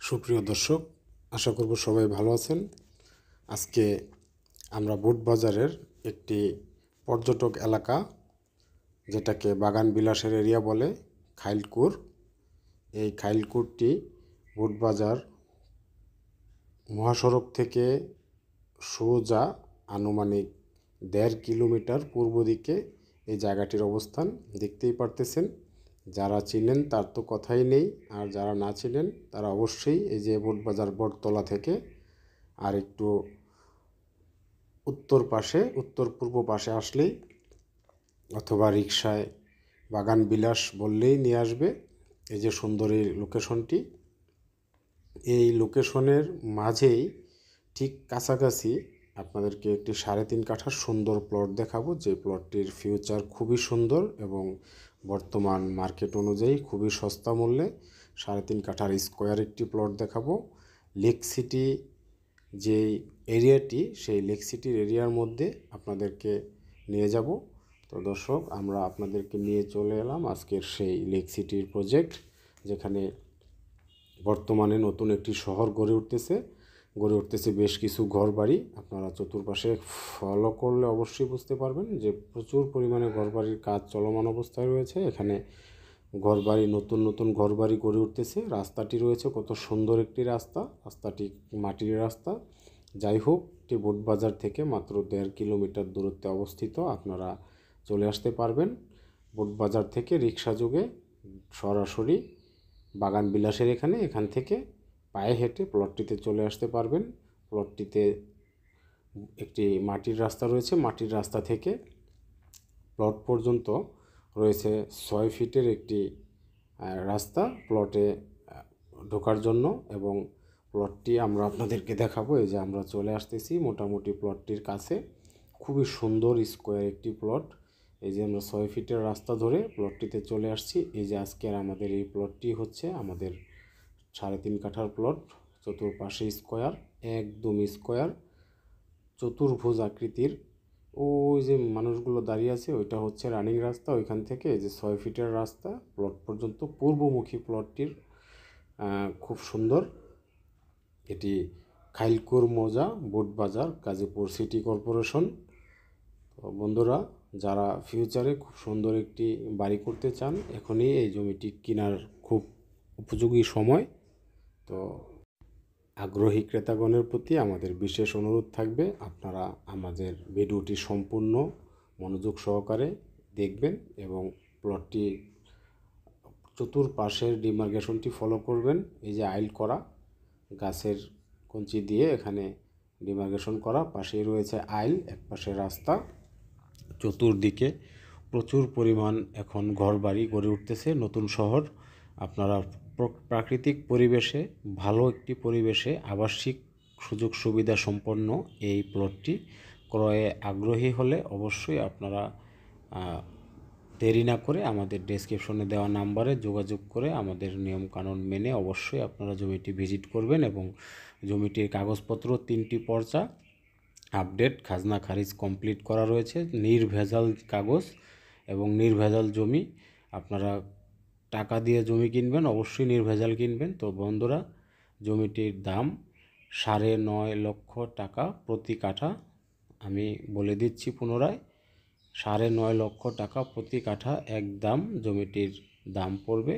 সুপ্রিয় দর্শক, আশা করব সবাই ভালো আছেন। আজকে আমরা বুট বাজারের একটি পর্যটক এলাকা, যেটাকে বাগান বিলাসের এরিয়া বলে, খাইলকুর। এই খাইলকুরটি বুট বাজার মহাসড়ক থেকে সোজা আনুমানিক 1.5 কিলোমিটার পূর্ব দিকে এই জায়গাটির অবস্থান। দেখতেই পারতেছেন, যারা চিনেন তার তো কথাই নেই, আর যারা না চিনেন তারা অবশ্যই এই যে বুট বাজার বটতলা থেকে আর একটু উত্তর পূর্ব পাশে আসলেই, অথবা রিকশায় বাগান বিলাস বললেই নিয়ে আসবে। এই যে সুন্দর এই লোকেশনটি, এই লোকেশনের মাঝেই ঠিক কাছাকাছি আপনাদেরকে একটি 3.5 কাঠার সুন্দর প্লট দেখাবো, যে প্লটটির ফিউচার খুবই সুন্দর এবং বর্তমান মার্কেট অনুযায়ী খুবই সস্তা মূল্যে 3.5 কাঠার স্কোয়ার একটি প্লট দেখাবো। লেক সিটি যে এরিয়াটি, সেই লেক সিটির এরিয়ার মধ্যে আপনাদেরকে নিয়ে যাব। তো দর্শক, আমরা আপনাদেরকে নিয়ে চলে এলাম আজকের সেই লেক সিটির প্রজেক্ট, যেখানে বর্তমানে নতুন একটি শহর গড়ে উঠতেছে বেশ কিছু ঘরবাড়ি। আপনারা চতুর্পাশে ফলো করলে অবশ্যই বুঝতে পারবেন যে প্রচুর পরিমাণে ঘরবাড়ির কাজ চলমান অবস্থায় রয়েছে। এখানে নতুন ঘরবাড়ি গড়ে উঠতেছে। রাস্তাটি রয়েছে কত সুন্দর একটি রাস্তাটি মাটির রাস্তা। যাই হোক, এটি বুট বাজার থেকে মাত্র 1.5 কিলোমিটার দূরত্বে অবস্থিত। আপনারা চলে আসতে পারবেন বুট বাজার থেকে রিক্সা যোগে সরাসরি বাগান বিলাসের এখান থেকে পায়ে হেঁটে প্লটটিতে চলে আসতে পারবেন। প্লটটিতে একটি মাটির রাস্তা রয়েছে। মাটির রাস্তা থেকে প্লট পর্যন্ত রয়েছে 6 ফিটের একটি রাস্তা প্লটে ঢোকার জন্য, এবং প্লটটি আমরা আপনাদেরকে দেখাবো। এই যে আমরা চলে আসতেছি মোটামুটি প্লটটির কাছে। খুবই সুন্দর স্কোয়ার একটি প্লট। এই যে আমরা 6 ফিটের রাস্তা ধরে প্লটটিতে চলে আসছি। এই যে আজকের আমাদের এই প্লটটি হচ্ছে আমাদের 3.5 কাঠার প্লট। চতুর্পাশে স্কোয়ার, একদম স্কোয়ার, চতুর্ভুজ আকৃতির। ওই যে মানুষগুলো দাঁড়িয়ে আছে, ওইটা হচ্ছে রানিং রাস্তা। ওইখান থেকে এই যে 6 ফিটের রাস্তা প্লট পর্যন্ত পূর্বমুখী প্লটটির খুব সুন্দর। এটি খাইলকুর মৌজা, বুট বাজার, গাজীপুর সিটি কর্পোরেশন। তো বন্ধুরা, যারা ফিউচারে খুব সুন্দর একটি বাড়ি করতে চান, এখনই এই জমিটি কেনার খুব উপযোগী সময়। তো আগ্রহী ক্রেতাগণের প্রতি আমাদের বিশেষ অনুরোধ থাকবে, আপনারা আমাদের ভিডিওটি সম্পূর্ণ মনোযোগ সহকারে দেখবেন এবং প্লটটি চতুর্পাশের ডিমার্কেশনটি ফলো করবেন। এই যে আইল করা গাছের কঞ্চি দিয়ে এখানে ডিমার্কেশন করা, পাশেই রয়েছে আইল, একপাশে রাস্তা। চতুর্দিকে প্রচুর পরিমাণ এখন ঘরবাড়ি গড়ে উঠতেছে, নতুন শহর। আপনারা প্রাকৃতিক পরিবেশে, ভালো একটি পরিবেশে আবাসিক সুযোগ সুবিধা সম্পন্ন এই প্লটটি ক্রয়ে আগ্রহী হলে অবশ্যই আপনারা দেরি না করে আমাদের ডেসক্রিপশনে দেওয়া নাম্বারে যোগাযোগ করে আমাদের নিয়মকানুন মেনে অবশ্যই আপনারা জমিটি ভিজিট করবেন। এবং জমিটির কাগজপত্র 3টি পর্চা আপডেট, খাজনা খারিজ কমপ্লিট করা রয়েছে, নির্ভেজাল কাগজ এবং নির্ভেজাল জমি। আপনারা টাকা দিয়ে জমি কিনবেন, অবশ্যই নির্ভেজাল কিনবেন। তো বন্ধুরা, জমিটির দাম 9.5 লক্ষ টাকা প্রতি কাঠা। আমি বলে দিচ্ছি পুনরায়, 9.5 লক্ষ টাকা প্রতি কাঠা একদম জমিটির দাম পড়বে।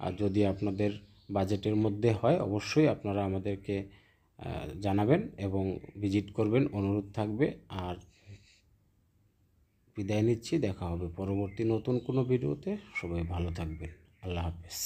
আর যদি আপনাদের বাজেটের মধ্যে হয়, অবশ্যই আপনারা আমাদেরকে জানাবেন এবং ভিজিট করবেন, অনুরোধ থাকবে। আর বিদায় নিচ্ছি, দেখা হবে পরবর্তী নতুন কোনো ভিডিওতে। সবাই ভালো থাকবেন। আল্লাহ হাফেজ।